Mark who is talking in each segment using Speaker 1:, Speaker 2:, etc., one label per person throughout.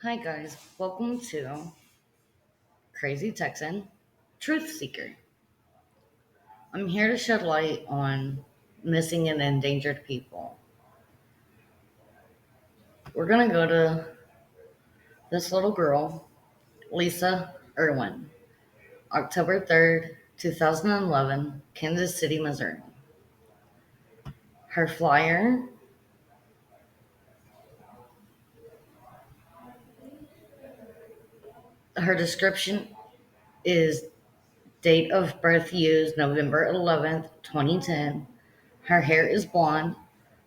Speaker 1: Hi, guys. Welcome to Crazy Texan Truth Seeker. I'm here to shed light on missing and endangered people. We're going to go to this little girl, Lisa Irwin, October 3rd, 2011, Kansas City, Missouri. Her flyer, her description is date of birth used November 11th, 2010. Her hair is blonde.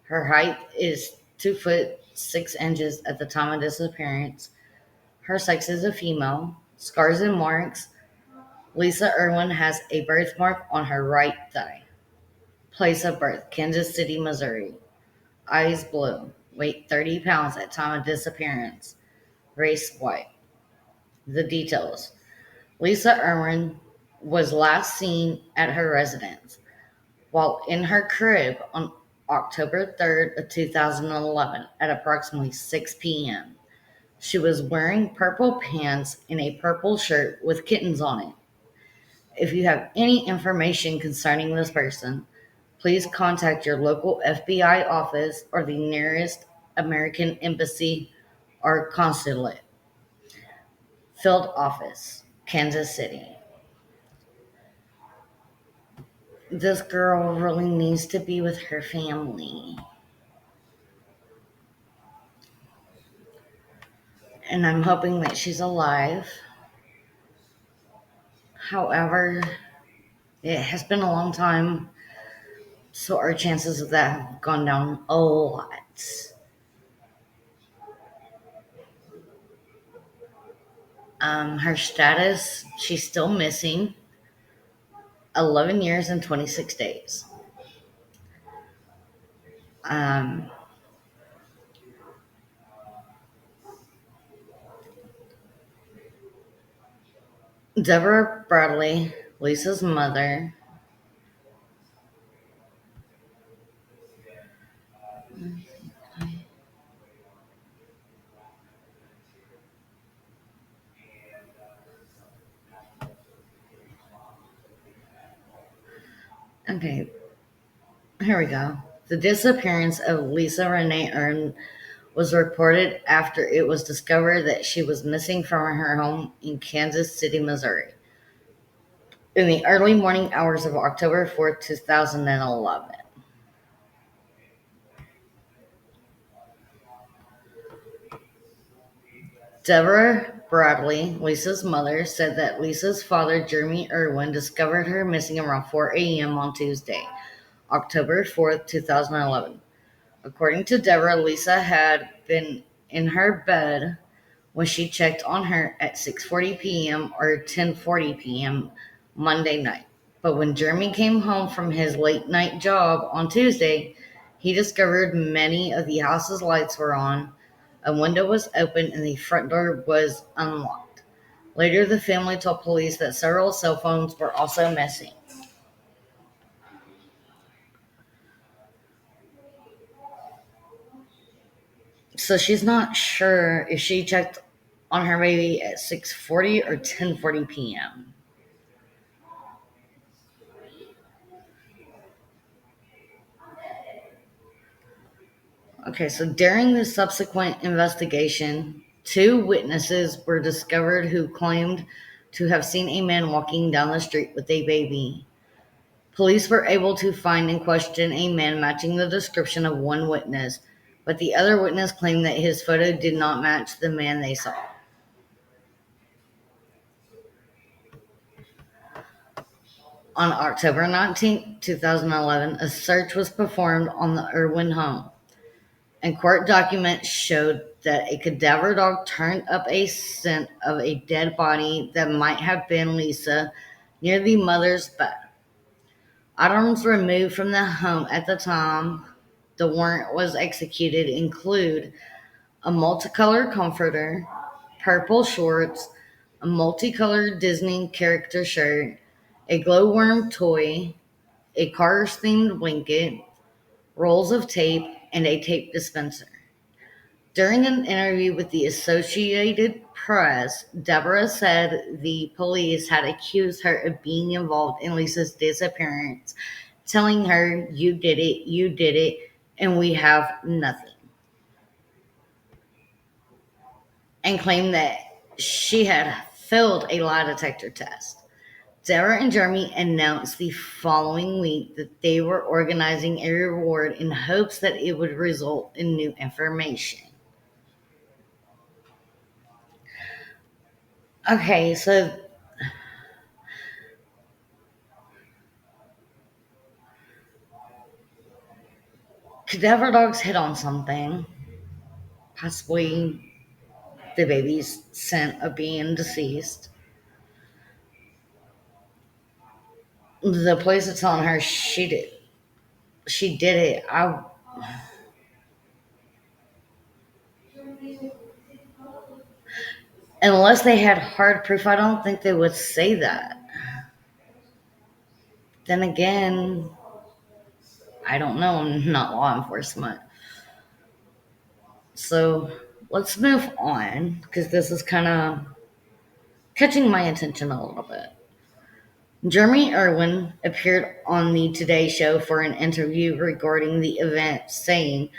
Speaker 1: Her height is 2 foot 6 inches at the time of disappearance. Her sex is a female. Scars and marks. Lisa Irwin has a birthmark on her right thigh. Place of birth, Kansas City, Missouri. Eyes blue. Weight 30 pounds at time of disappearance. Race white. The details. Lisa Irwin was last seen at her residence while in her crib on October 3rd of 2011 at approximately 6 p.m. She was wearing purple pants and a purple shirt with kittens on it. If you have any information concerning this person, please contact your local FBI office or the nearest American embassy or consulate. Field office, Kansas City. This girl really needs to be with her family. And I'm hoping that she's alive. However, it has been a long time, so our chances of that have gone down a lot. Her status, she's still missing, 11 years and 26 days. Um, Deborah Bradley, Lisa's mother. Okay, here we go. The disappearance of Lisa Renee Earn was reported after it was discovered that she was missing from her home in Kansas City, Missouri, in the early morning hours of October 4th, 2011. Deborah Bradley, Lisa's mother, said that Lisa's father, Jeremy Irwin, discovered her missing around 4 a.m. on Tuesday, October 4th, 2011. According to Deborah, Lisa had been in her bed when she checked on her at 6:40 p.m. or 10:40 p.m. Monday night. But when Jeremy came home from his late night job on Tuesday, he discovered many of the house's lights were on, a window was open, and the front door was unlocked. Later, the family told police that several cell phones were also missing. So she's not sure if she checked on her baby at 6:40 or 10:40 p.m. Okay, so during the subsequent investigation, two witnesses were discovered who claimed to have seen a man walking down the street with a baby. Police were able to find and question a man matching the description of one witness, but the other witness claimed that his photo did not match the man they saw. On October 19, 2011, a search was performed on the Irwin home, and court documents showed that a cadaver dog turned up a scent of a dead body that might have been Lisa near the mother's bed. Items removed from the home at the time the warrant was executed include a multicolored comforter, purple shorts, a multicolored Disney character shirt, a glowworm toy, a Cars-themed blanket, rolls of tape, and a tape dispenser. During an interview with the Associated Press, Deborah said the police had accused her of being involved in Lisa's disappearance, telling her, you did it, and we have nothing, and claimed that she had failed a lie detector test. Sarah and Jeremy announced the following week that they were organizing a reward in hopes that it would result in new information. Okay, so cadaver dogs hit on something, possibly the baby's scent of being deceased. The police are telling her she did it. Unless they had hard proof, I don't think they would say that. Then again, I don't know. I'm not law enforcement. So let's move on because this is kind of catching my attention a little bit. Jeremy Irwin appeared on the Today Show for an interview regarding the event, saying,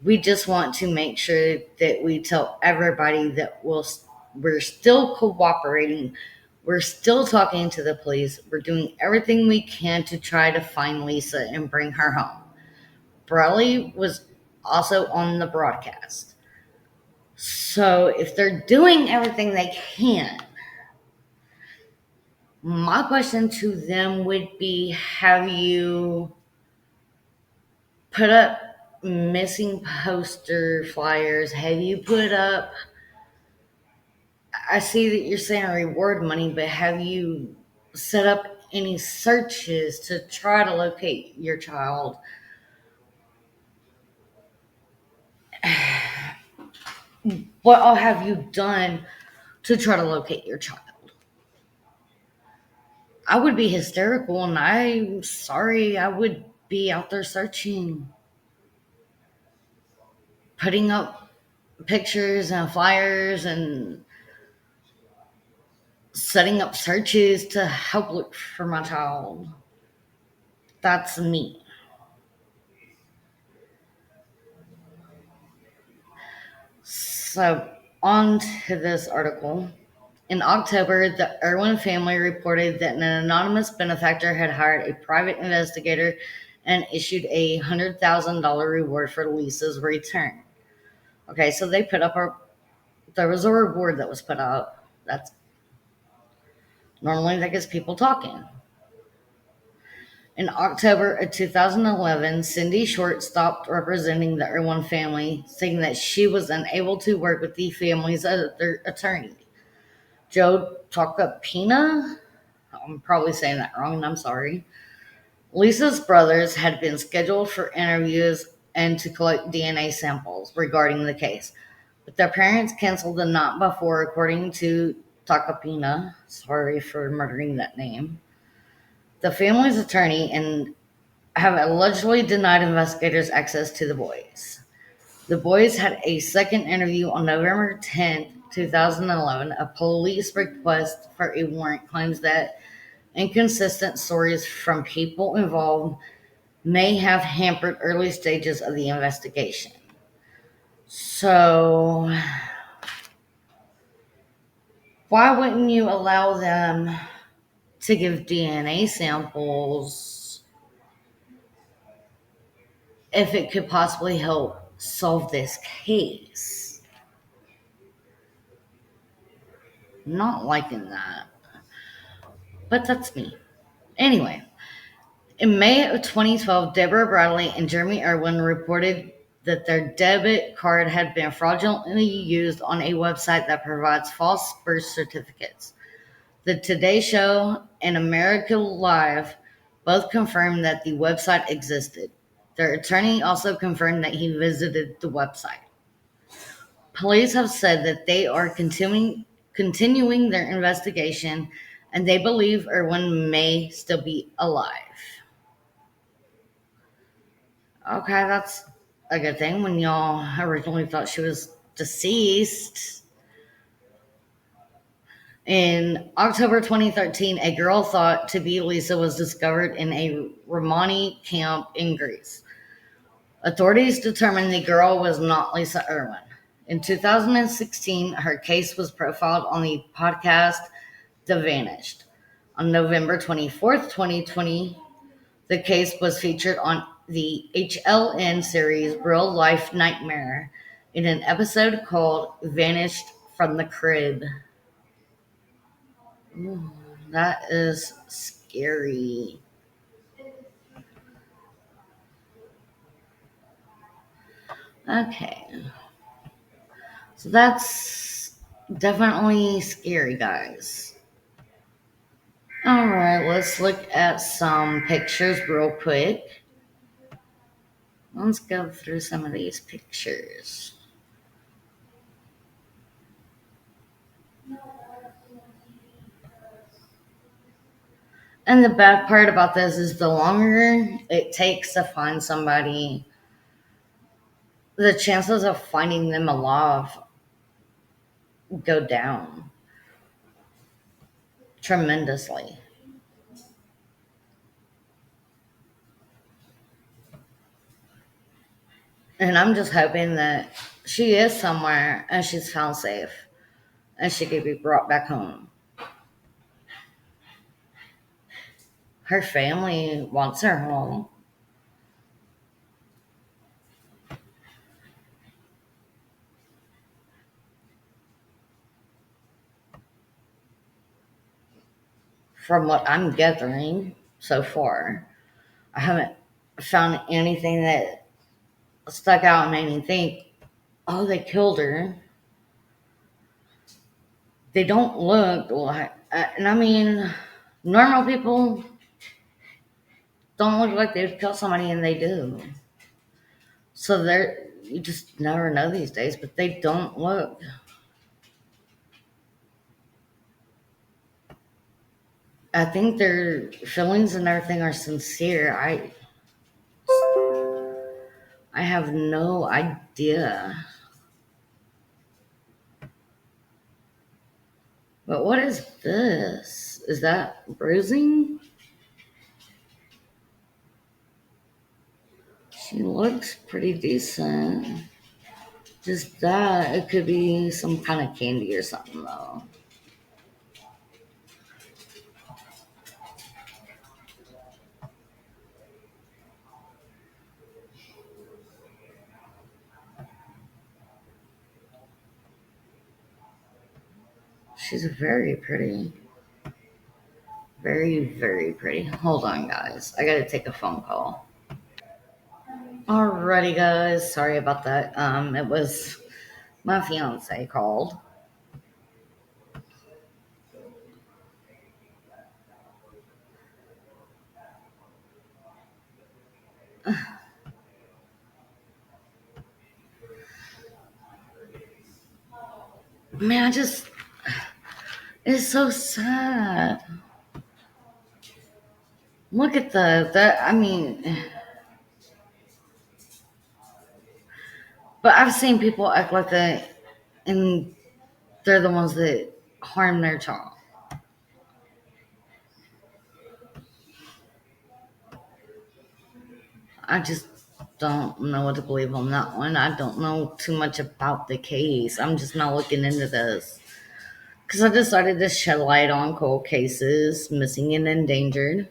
Speaker 1: "We just want to make sure that we tell everybody that we're still cooperating. We're still talking to the police. We're doing everything we can to try to find Lisa and bring her home." Bradley was also on the broadcast. So if they're doing everything they can, my question to them would be, have you put up missing poster flyers? Have you put up, I see that you're saying reward money, but have you set up any searches to try to locate your child? What all have you done to try to locate your child? I would be hysterical, and I'm sorry, I would be out there searching, putting up pictures and flyers and setting up searches to help look for my child. That's me. So, on to this article. In October, the Irwin family reported that an anonymous benefactor had hired a private investigator and issued $100,000 reward for Lisa's return. Okay, so there was a reward that was put out. That's normally that gets people talking. In October of 2011, Cindy Short stopped representing the Irwin family, saying that she was unable to work with the family's other attorney, Joe Tacopina. I'm probably saying that wrong, and I'm sorry. Lisa's brothers had been scheduled for interviews and to collect DNA samples regarding the case, but their parents canceled the night before, according to Tacopina. Sorry for murdering that name. The family's attorney and have allegedly denied investigators access to the boys. The boys had a second interview on November 10th, 2011. A police request for a warrant claims that inconsistent stories from people involved may have hampered early stages of the investigation. So, why wouldn't you allow them to give DNA samples if it could possibly help solve this case? Not liking that, but that's me. Anyway, in May of 2012, Deborah Bradley and Jeremy Irwin reported that their debit card had been fraudulently used on a website that provides false birth certificates. The Today Show and America Live both confirmed that the website existed. Their attorney also confirmed that he visited the website. Police have said that they are continuing their investigation, and they believe Irwin may still be alive. Okay, a good thing when y'all originally thought she was deceased. In October 2013, a girl thought to be Lisa was discovered in a Romani camp in Greece. Authorities determined the girl was not Lisa Irwin. In 2016, her case was profiled on the podcast The Vanished. On November 24th, 2020, the case was featured on the HLN series Real Life Nightmare in an episode called Vanished from the Crib. Ooh, that is scary. Okay, so that's definitely scary, guys. All right, let's look at some pictures real quick. Let's go through some of these pictures. And the bad part about this is the longer it takes to find somebody, the chances of finding them alive go down tremendously. And I'm just hoping that she is somewhere and she's found safe and she could be brought back home. Her family wants her home. From what I'm gathering so far, I haven't found anything that stuck out and made me think, oh, they killed her. They don't look like, and I mean, normal people don't look like they've killed somebody, and they do. So you just never know these days, but they don't look. I think their feelings and everything are sincere. I have no idea. But what is this? Is that bruising? She looks pretty decent. Just that. It could be some kind of candy or something, though. She's very pretty. Very, very pretty. Hold on, guys. I gotta take a phone call. Alrighty, guys. Sorry about that. It was my fiance called. Man, it's so sad. Look at I mean, but I've seen people act like that, and they're the ones that harm their child. I just don't know what to believe on that one. I don't know too much about the case. I'm just not looking into this. Because I decided to shed light on cold cases, missing and endangered.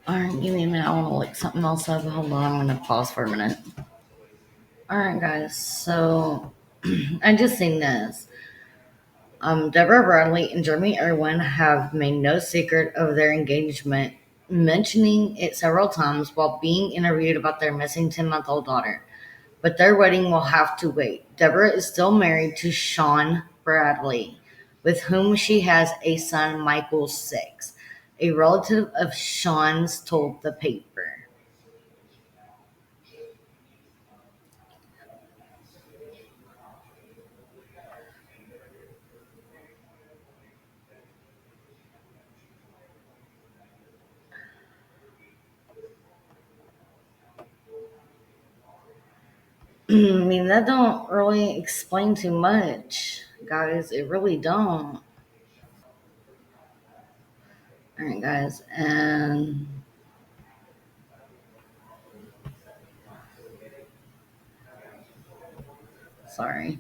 Speaker 1: Alright, give me a minute. I want to look something else up. Hold on, I'm going to pause for a minute. Alright, guys. So, I just seen this. Deborah Bradley and Jeremy Irwin have made no secret of their engagement, mentioning it several times while being interviewed about their missing 10-month-old daughter. But their wedding will have to wait. Deborah is still married to Sean Bradley, with whom she has a son, Michael 6. A relative of Sean's told the paper. I mean, that don't really explain too much, guys. It really don't. All right, guys, and sorry.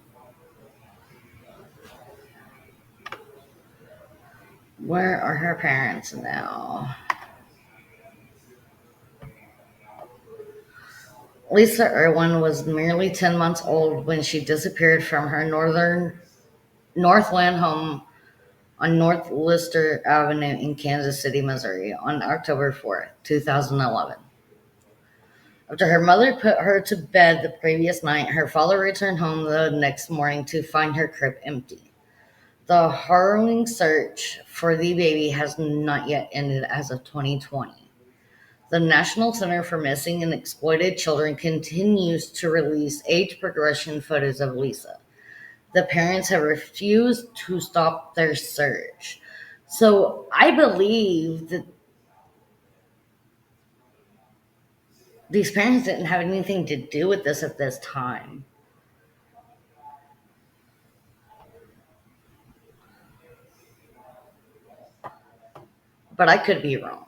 Speaker 1: Where are her parents now? Lisa Irwin was merely 10 months old when she disappeared from her Northland home on North Lister Avenue in Kansas City, Missouri on October 4th, 2011. After her mother put her to bed the previous night, her father returned home the next morning to find her crib empty. The harrowing search for the baby has not yet ended as of 2020. The National Center for Missing and Exploited Children continues to release age progression photos of Lisa. The parents have refused to stop their search. So I believe that these parents didn't have anything to do with this at this time. But I could be wrong.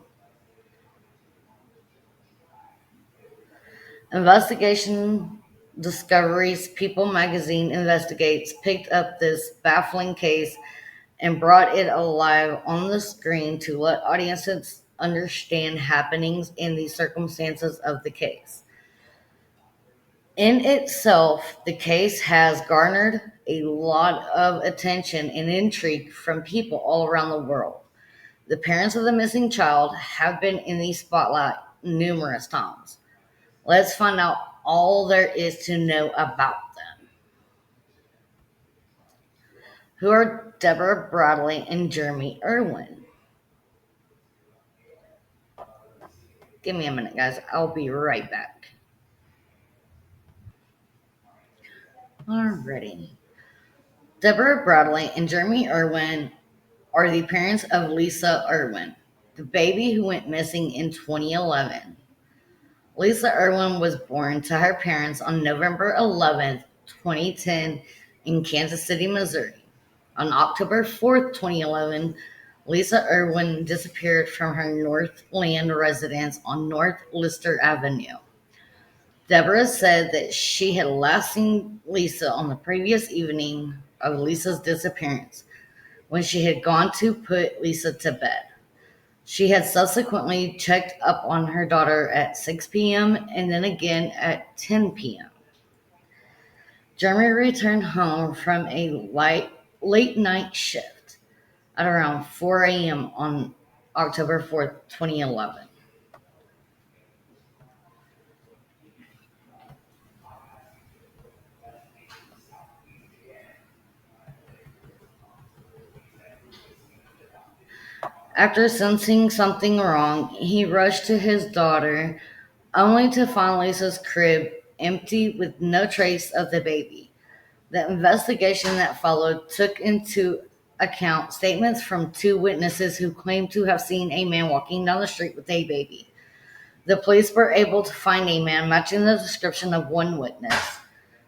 Speaker 1: Investigation Discoveries People magazine investigates picked up this baffling case and brought it alive on the screen to let audiences understand happenings and the circumstances of the case. In itself, the case has garnered a lot of attention and intrigue from people all around the world. The parents of the missing child have been in the spotlight numerous times. Let's find out all there is to know about them. Who are Deborah Bradley and Jeremy Irwin? Give me a minute, guys. I'll be right back. Alrighty. Deborah Bradley and Jeremy Irwin are the parents of Lisa Irwin, the baby who went missing in 2011. Lisa Irwin was born to her parents on November 11th, 2010, in Kansas City, Missouri. On October 4th, 2011, Lisa Irwin disappeared from her Northland residence on North Lister Avenue. Deborah said that she had last seen Lisa on the previous evening of Lisa's disappearance when she had gone to put Lisa to bed. She had subsequently checked up on her daughter at 6 p.m. and then again at 10 p.m. Jeremy returned home from a late night shift at around 4 a.m. on October 4th, 2011. After sensing something wrong, he rushed to his daughter, only to find Lisa's crib empty with no trace of the baby. The investigation that followed took into account statements from two witnesses who claimed to have seen a man walking down the street with a baby. The police were able to find a man matching the description of one witness,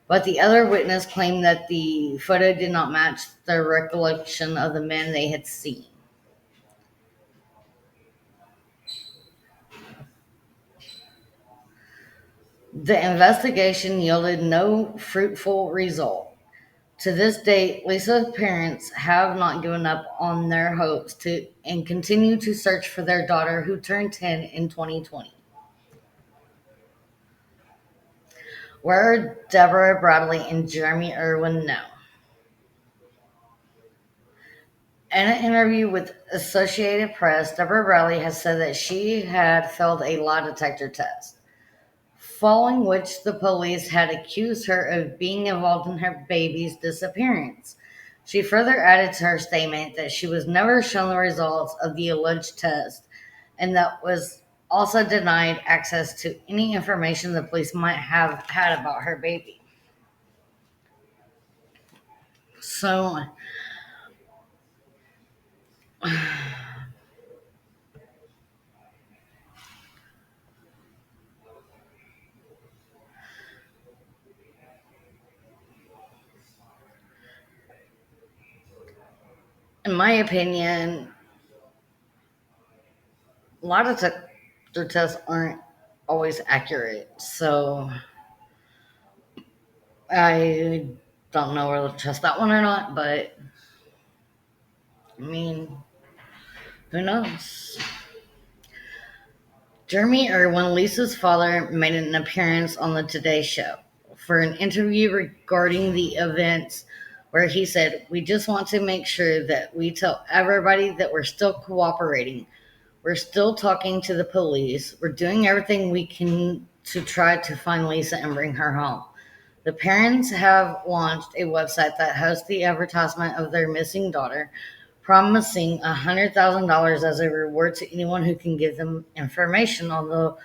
Speaker 1: but the other witness claimed that the photo did not match their recollection of the man they had seen. The investigation yielded no fruitful result. To this date, Lisa's parents have not given up on their hopes to and continue to search for their daughter who turned 10 in 2020. Where are Deborah Bradley and Jeremy Irwin now? In an interview with Associated Press, Deborah Bradley has said that she had failed a lie detector test, following which the police had accused her of being involved in her baby's disappearance. She further added to her statement that she was never shown the results of the alleged test and that was also denied access to any information the police might have had about her baby. So, in my opinion, a lot of their tests aren't always accurate. So I don't know whether to trust that one or not, but I mean, who knows? Jeremy Irwin, Lisa's father, made an appearance on the Today Show for an interview regarding the events where he said, "We just want to make sure that we tell everybody that we're still cooperating. We're still talking to the police. We're doing everything we can to try to find Lisa and bring her home. The parents have launched a website that hosts the advertisement of their missing daughter, promising $100,000 as a reward to anyone who can give them information on the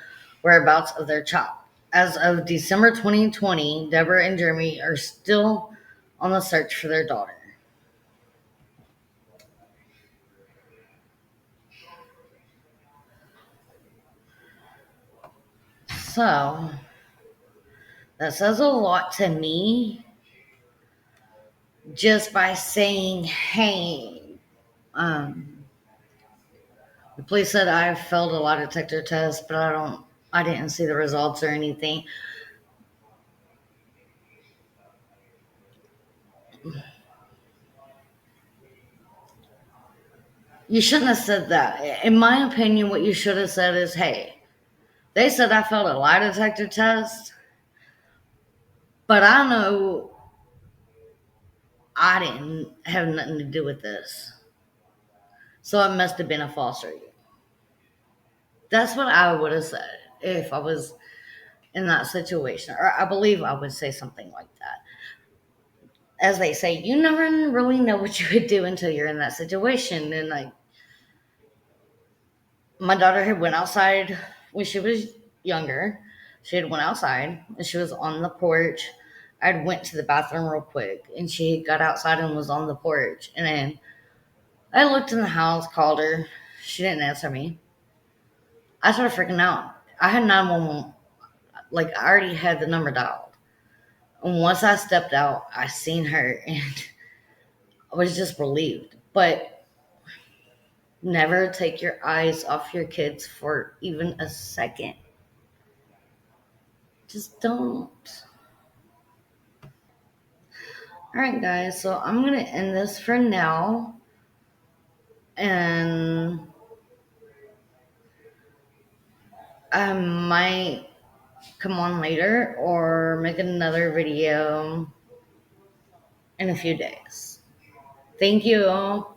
Speaker 1: whereabouts of their child. As of December 2020, Deborah and Jeremy are still on the search for their daughter." So that says a lot to me just by saying, hey, um, the police said I failed a lie detector test, but I didn't see the results or anything. You shouldn't have said that. In my opinion, what you should have said is, hey, they said I failed a lie detector test, but I know I didn't have nothing to do with this. So it must have been a false reading. That's what I would have said if I was in that situation. Or I believe I would say something like that. As they say, you never really know what you would do until you're in that situation. And like, my daughter had went outside when she was younger. She had went outside and she was on the porch. I went to the bathroom real quick and she got outside and was on the porch. And then I looked in the house, called her. She didn't answer me. I started freaking out. I had 911, like I already had the number dialed. And once I stepped out, I seen her and I was just relieved. But never take your eyes off your kids for even a second. Just don't. All right, guys. So I'm going to end this for now. And I might come on later or make another video in a few days. Thank you.